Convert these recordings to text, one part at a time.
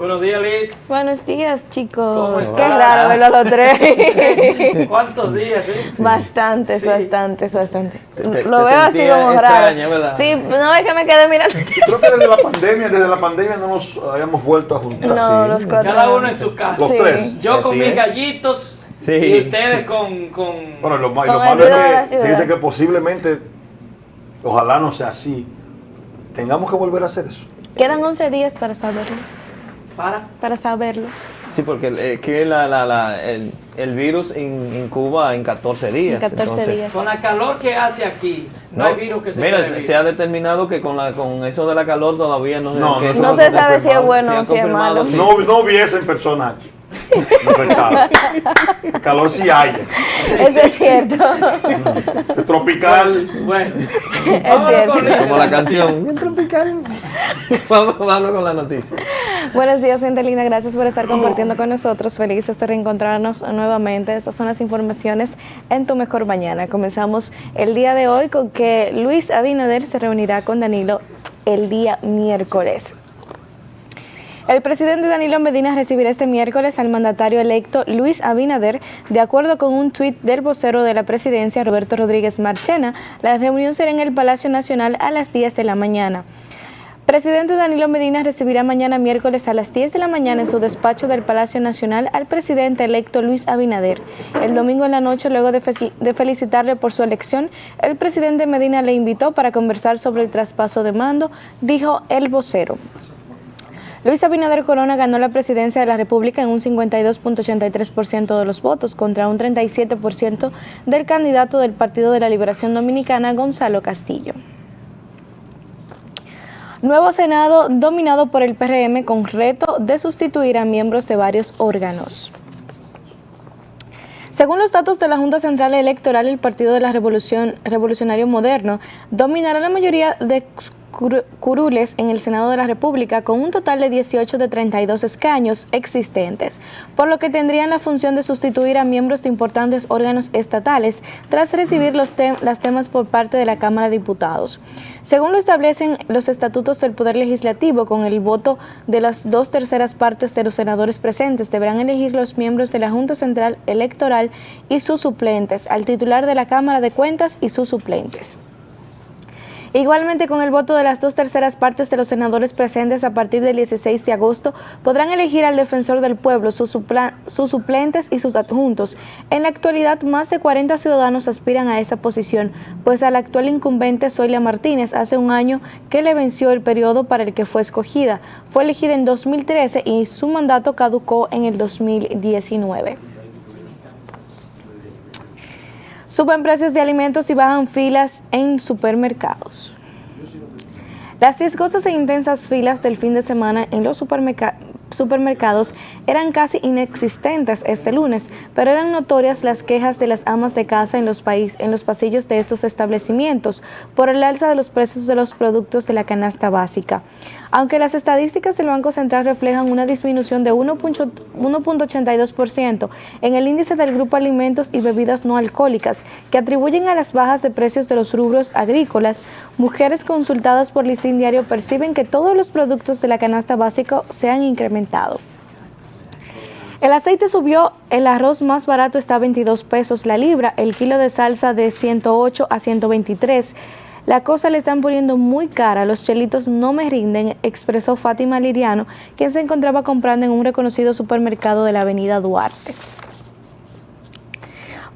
Buenos días, Liz. Buenos días, chicos. ¿Cómo Qué estás? raro verlo a los tres. ¿Cuántos días, Bastantes, Sí. bastantes. Te Lo veo así sentía como extraña, raro. ¿verdad? Sí, no es que me quedé mirando. Creo que desde la pandemia no nos habíamos vuelto a juntar. No, sí. los cuatro. Cada uno en su casa. Los Sí. tres. Yo con Así mis es. gallitos Sí. y ustedes con... Bueno, lo Con malo el ruido de la es que se ciudad. dice que posiblemente, ojalá no sea así, tengamos que volver a hacer eso. Quedan 11 días para saberlo. Para. saberlo. Sí, porque que el virus incuba en 14 días. En 14 entonces, días. Con la calor que hace aquí, no hay virus que se Mira, pueda se ha determinado que con eso de la calor todavía no, No, que no, eso No no se se sabe si es confirmado. bueno Se o ha si es confirmado. malo. No hubiesen personas aquí infectadas. Calor sí hay. Eso es cierto. Tropical. Bueno, Es vámonos con cierto. como la canción. Bien tropical. Vamos con la noticia. Buenos días, gente linda. Gracias por estar compartiendo con nosotros. Felices de reencontrarnos nuevamente. Estas son las informaciones en Tu Mejor Mañana. Comenzamos el día de hoy con que Luis Abinader se reunirá con Danilo el día miércoles. El presidente Danilo Medina recibirá este miércoles al mandatario electo Luis Abinader. De acuerdo con un tuit del vocero de la presidencia, Roberto Rodríguez Marchena, la reunión será en el Palacio Nacional a las 10 de la mañana. Presidente Danilo Medina recibirá mañana miércoles a las 10 de la mañana en su despacho del Palacio Nacional al presidente electo Luis Abinader. El domingo en la noche, luego de felicitarle por su elección, el presidente Medina le invitó para conversar sobre el traspaso de mando, dijo el vocero. Luis Abinader Corona ganó la presidencia de la República en un 52.83% de los votos contra un 37% del candidato del Partido de la Liberación Dominicana, Gonzalo Castillo. Nuevo Senado dominado por el PRM con reto de sustituir a miembros de varios órganos. Según los datos de la Junta Central Electoral, el Partido de la Revolucionario Moderno dominará la mayoría de curules en el Senado de la República con un total de 18 de 32 escaños existentes, por lo que tendrían la función de sustituir a miembros de importantes órganos estatales tras recibir las temas por parte de la Cámara de Diputados. Según lo establecen los estatutos del Poder Legislativo, con el voto de las 2/3 partes de los senadores presentes, deberán elegir los miembros de la Junta Central Electoral y sus suplentes, al titular de la Cámara de Cuentas y sus suplentes. Igualmente, con el voto de las 2/3 partes de los senadores presentes a partir del 16 de agosto, podrán elegir al defensor del pueblo, sus suplentes y sus adjuntos. En la actualidad, más de 40 ciudadanos aspiran a esa posición, pues a la actual incumbente Zoila Martínez hace un año que le venció el periodo para el que fue escogida. Fue elegida en 2013 y su mandato caducó en el 2019. Suben precios de alimentos y bajan filas en supermercados. Las riesgosas e intensas filas del fin de semana en los supermercados eran casi inexistentes este lunes, pero eran notorias las quejas de las amas de casa en los pasillos de estos establecimientos por el alza de los precios de los productos de la canasta básica. Aunque las estadísticas del Banco Central reflejan una disminución de 1.82% en el índice del Grupo Alimentos y Bebidas No Alcohólicas, que atribuyen a las bajas de precios de los rubros agrícolas, mujeres consultadas por Listín Diario perciben que todos los productos de la canasta básica se han incrementado. El aceite subió, el arroz más barato está a 22 pesos la libra, el kilo de salsa de 108 a 123. La cosa le están poniendo muy cara, los chelitos no me rinden, expresó Fátima Liriano, quien se encontraba comprando en un reconocido supermercado de la avenida Duarte.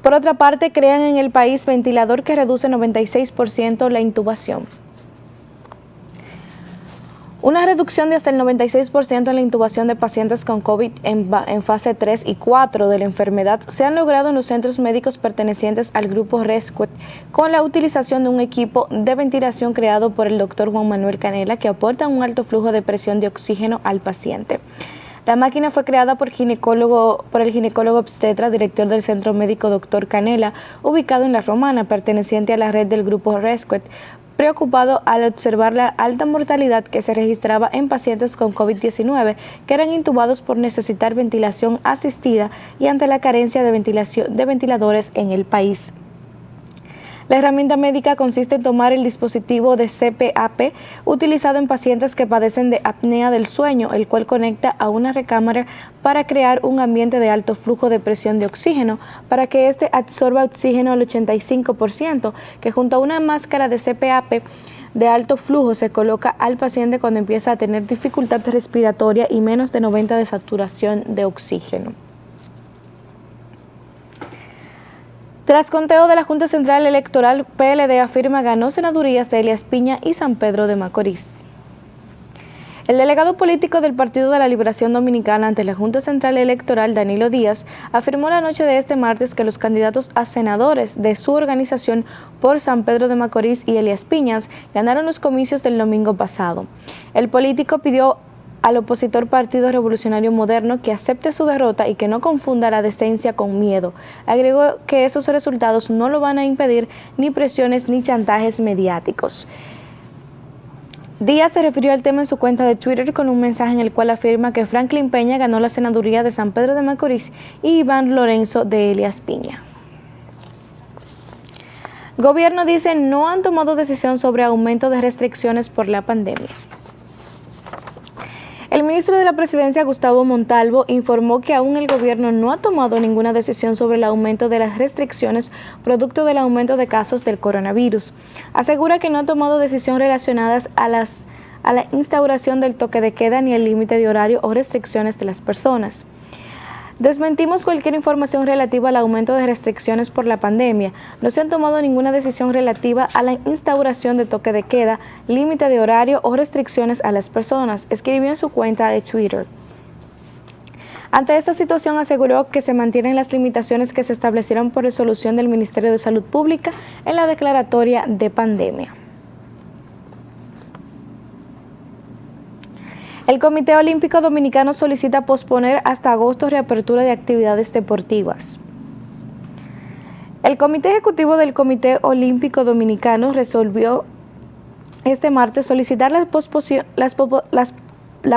Por otra parte, crean en el país ventilador que reduce 96% la intubación. Una reducción de hasta el 96% en la intubación de pacientes con COVID en fase 3 y 4 de la enfermedad se han logrado en los centros médicos pertenecientes al grupo Rescue con la utilización de un equipo de ventilación creado por el doctor Juan Manuel Canela que aporta un alto flujo de presión de oxígeno al paciente. La máquina fue creada por el ginecólogo obstetra, director del Centro Médico Dr. Canela, ubicado en La Romana, perteneciente a la red del grupo Rescue, preocupado al observar la alta mortalidad que se registraba en pacientes con COVID-19 que eran intubados por necesitar ventilación asistida y ante la carencia de ventiladores en el país. La herramienta médica consiste en tomar el dispositivo de CPAP utilizado en pacientes que padecen de apnea del sueño, el cual conecta a una recámara para crear un ambiente de alto flujo de presión de oxígeno para que éste absorba oxígeno al 85%, que junto a una máscara de CPAP de alto flujo se coloca al paciente cuando empieza a tener dificultad respiratoria y menos de 90 de saturación de oxígeno. Tras conteo de la Junta Central Electoral, PLD afirma ganó senadurías de Elías Piña y San Pedro de Macorís. El delegado político del Partido de la Liberación Dominicana ante la Junta Central Electoral, Danilo Díaz, afirmó la noche de este martes que los candidatos a senadores de su organización por San Pedro de Macorís y Elías Piñas ganaron los comicios del domingo pasado. El político pidió al opositor Partido Revolucionario Moderno que acepte su derrota y que no confunda la decencia con miedo. Agregó que esos resultados no lo van a impedir ni presiones ni chantajes mediáticos. Díaz se refirió al tema en su cuenta de Twitter con un mensaje en el cual afirma que Franklin Peña ganó la senaduría de San Pedro de Macorís y Iván Lorenzo de Elías Piña. Gobierno dice no han tomado decisión sobre aumento de restricciones por la pandemia. El ministro de la Presidencia, Gustavo Montalvo, informó que aún el gobierno no ha tomado ninguna decisión sobre el aumento de las restricciones producto del aumento de casos del coronavirus. Asegura que no ha tomado decisión relacionadas a la instauración del toque de queda ni el límite de horario o restricciones de las personas. Desmentimos cualquier información relativa al aumento de restricciones por la pandemia. No se han tomado ninguna decisión relativa a la instauración de toque de queda, límite de horario o restricciones a las personas, escribió en su cuenta de Twitter. Ante esta situación aseguró que se mantienen las limitaciones que se establecieron por resolución del Ministerio de Salud Pública en la declaratoria de pandemia. El Comité Olímpico Dominicano solicita posponer hasta agosto reapertura de actividades deportivas. El Comité Ejecutivo del Comité Olímpico Dominicano resolvió este martes solicitar la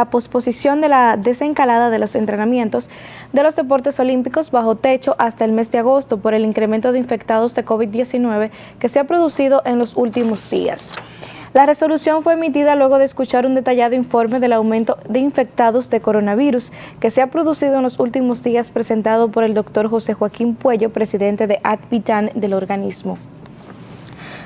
posposición de la desencalada de los entrenamientos de los deportes olímpicos bajo techo hasta el mes de agosto por el incremento de infectados de COVID-19 que se ha producido en los últimos días. La resolución fue emitida luego de escuchar un detallado informe del aumento de infectados de coronavirus que se ha producido en los últimos días presentado por el doctor José Joaquín Puello, presidente de ADVITAN del organismo.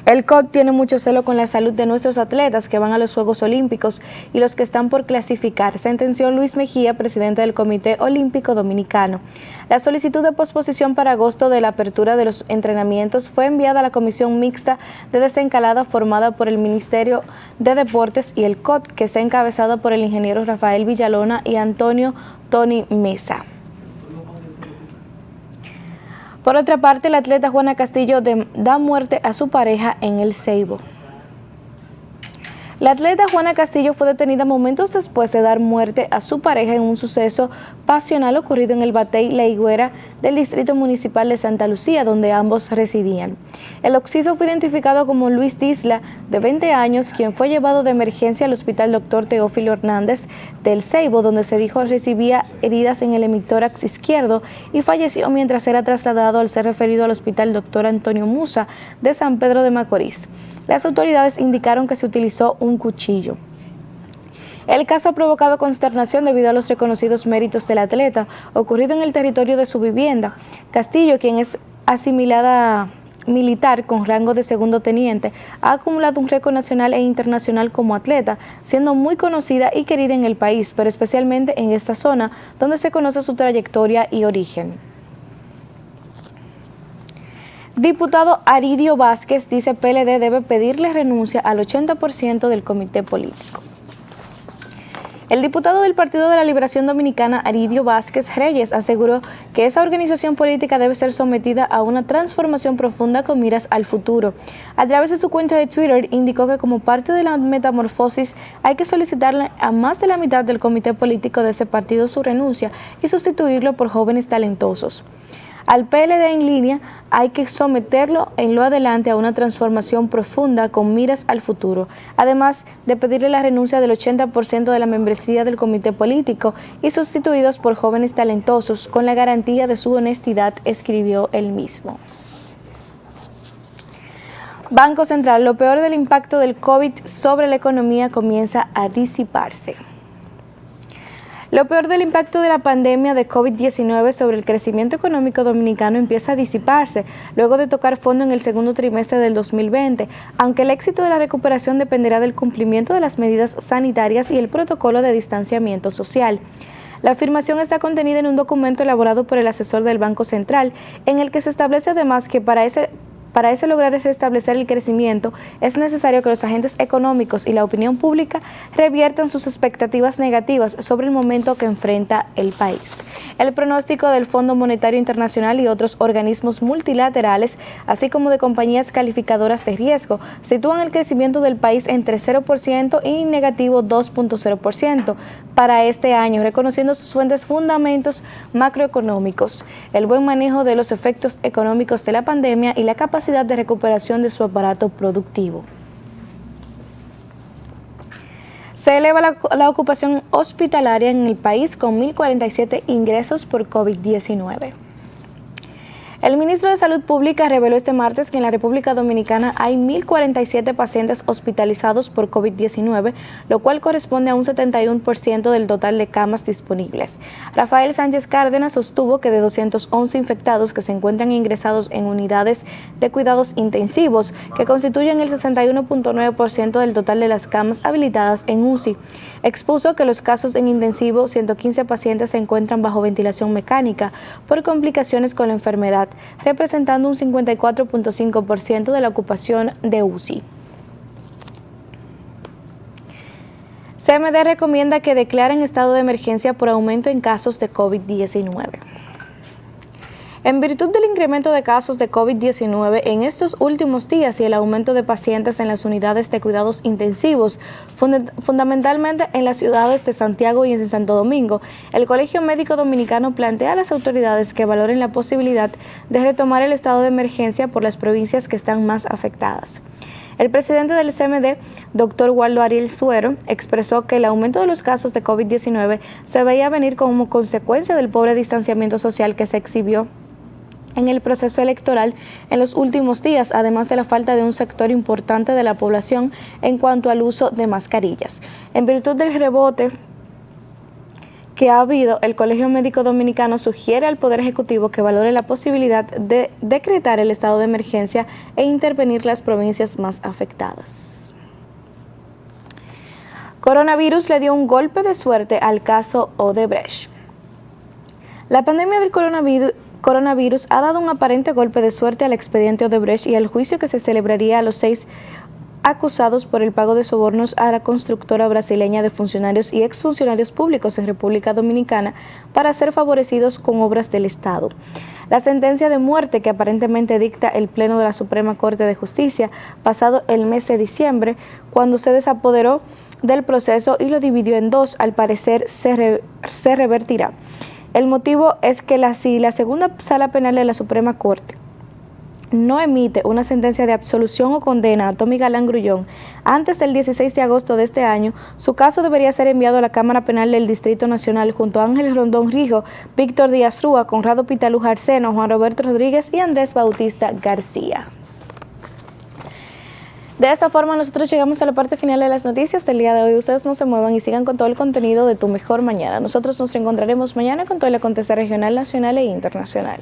El COD tiene mucho celo con la salud de nuestros atletas que van a los Juegos Olímpicos y los que están por clasificar, sentenció Luis Mejía, presidente del Comité Olímpico Dominicano. La solicitud de posposición para agosto de la apertura de los entrenamientos fue enviada a la Comisión Mixta de Desencalada formada por el Ministerio de Deportes y el COD, que está encabezada por el ingeniero Rafael Villalona y Antonio Tony Mesa. Por otra parte, la atleta Juana Castillo da muerte a su pareja en El Ceibo. La atleta Juana Castillo fue detenida momentos después de dar muerte a su pareja en un suceso pasional ocurrido en el Batey La Higuera del Distrito Municipal de Santa Lucía, donde ambos residían. El occiso fue identificado como Luis Disla, de 20 años, quien fue llevado de emergencia al Hospital Dr. Teófilo Hernández del Ceibo, donde se dijo recibía heridas en el hemitórax izquierdo y falleció mientras era trasladado al ser referido al Hospital Dr. Antonio Musa de San Pedro de Macorís. Las autoridades indicaron que se utilizó un cuchillo. El caso ha provocado consternación debido a los reconocidos méritos del atleta, ocurrido en el territorio de su vivienda. Castillo, quien es asimilada militar con rango de segundo teniente, ha acumulado un récord nacional e internacional como atleta, siendo muy conocida y querida en el país, pero especialmente en esta zona, donde se conoce su trayectoria y origen. Diputado Aridio Vázquez dice PLD debe pedirle renuncia al 80% del comité político. El diputado del Partido de la Liberación Dominicana, Aridio Vázquez Reyes, aseguró que esa organización política debe ser sometida a una transformación profunda con miras al futuro. A través de su cuenta de Twitter, indicó que como parte de la metamorfosis hay que solicitarle a más de la mitad del comité político de ese partido su renuncia y sustituirlo por jóvenes talentosos. Al PLD en línea hay que someterlo en lo adelante a una transformación profunda con miras al futuro, además de pedirle la renuncia del 80% de la membresía del comité político y sustituidos por jóvenes talentosos con la garantía de su honestidad, escribió él mismo. Banco Central, lo peor del impacto del COVID sobre la economía comienza a disiparse. Lo peor del impacto de la pandemia de COVID-19 sobre el crecimiento económico dominicano empieza a disiparse, luego de tocar fondo en el segundo trimestre del 2020, aunque el éxito de la recuperación dependerá del cumplimiento de las medidas sanitarias y el protocolo de distanciamiento social. La afirmación está contenida en un documento elaborado por el asesor del Banco Central, en el que se establece además que para lograr restablecer el crecimiento, es necesario que los agentes económicos y la opinión pública reviertan sus expectativas negativas sobre el momento que enfrenta el país. El pronóstico del Fondo Monetario Internacional y otros organismos multilaterales, así como de compañías calificadoras de riesgo, sitúan el crecimiento del país entre 0% y negativo 2.0% para este año, reconociendo sus fuentes fundamentos macroeconómicos, el buen manejo de los efectos económicos de la pandemia y la capacidad de recuperación de su aparato productivo. Se eleva la ocupación hospitalaria en el país con 1.047 ingresos por COVID-19. El ministro de Salud Pública reveló este martes que en la República Dominicana hay 1.047 pacientes hospitalizados por COVID-19, lo cual corresponde a un 71% del total de camas disponibles. Rafael Sánchez Cárdenas sostuvo que de 211 infectados que se encuentran ingresados en unidades de cuidados intensivos, que constituyen el 61.9% del total de las camas habilitadas en UCI, expuso que los casos en intensivo, 115 pacientes se encuentran bajo ventilación mecánica por complicaciones con la enfermedad, representando un 54.5% de la ocupación de UCI. CMD recomienda que declaren estado de emergencia por aumento en casos de COVID-19. En virtud del incremento de casos de COVID-19 en estos últimos días y el aumento de pacientes en las unidades de cuidados intensivos, fundamentalmente en las ciudades de Santiago y en Santo Domingo, el Colegio Médico Dominicano plantea a las autoridades que valoren la posibilidad de retomar el estado de emergencia por las provincias que están más afectadas. El presidente del CMD, doctor Waldo Ariel Suero, expresó que el aumento de los casos de COVID-19 se veía venir como consecuencia del pobre distanciamiento social que se exhibió en el proceso electoral en los últimos días, además de la falta de un sector importante de la población en cuanto al uso de mascarillas. En virtud del rebote que ha habido, el Colegio Médico Dominicano sugiere al Poder Ejecutivo que valore la posibilidad de decretar el estado de emergencia e intervenir las provincias más afectadas. Coronavirus le dio un golpe de suerte al caso Odebrecht. La pandemia del coronavirus ha dado un aparente golpe de suerte al expediente Odebrecht y al juicio que se celebraría a los 6 acusados por el pago de sobornos a la constructora brasileña de funcionarios y exfuncionarios públicos en República Dominicana para ser favorecidos con obras del Estado. La sentencia de muerte que aparentemente dicta el Pleno de la Suprema Corte de Justicia pasado el mes de diciembre, cuando se desapoderó del proceso y lo dividió en dos, al parecer se revertirá. El motivo es que si la segunda sala penal de la Suprema Corte no emite una sentencia de absolución o condena a Tommy Galán Grullón antes del 16 de agosto de este año, su caso debería ser enviado a la Cámara Penal del Distrito Nacional junto a Ángel Rondón Rijo, Víctor Díaz Rúa, Conrado Pitalú Jarceno, Juan Roberto Rodríguez y Andrés Bautista García. De esta forma nosotros llegamos a la parte final de las noticias del día de hoy. Ustedes no se muevan y sigan con todo el contenido de Tu Mejor Mañana. Nosotros nos reencontraremos mañana con todo el acontecer regional, nacional e internacional.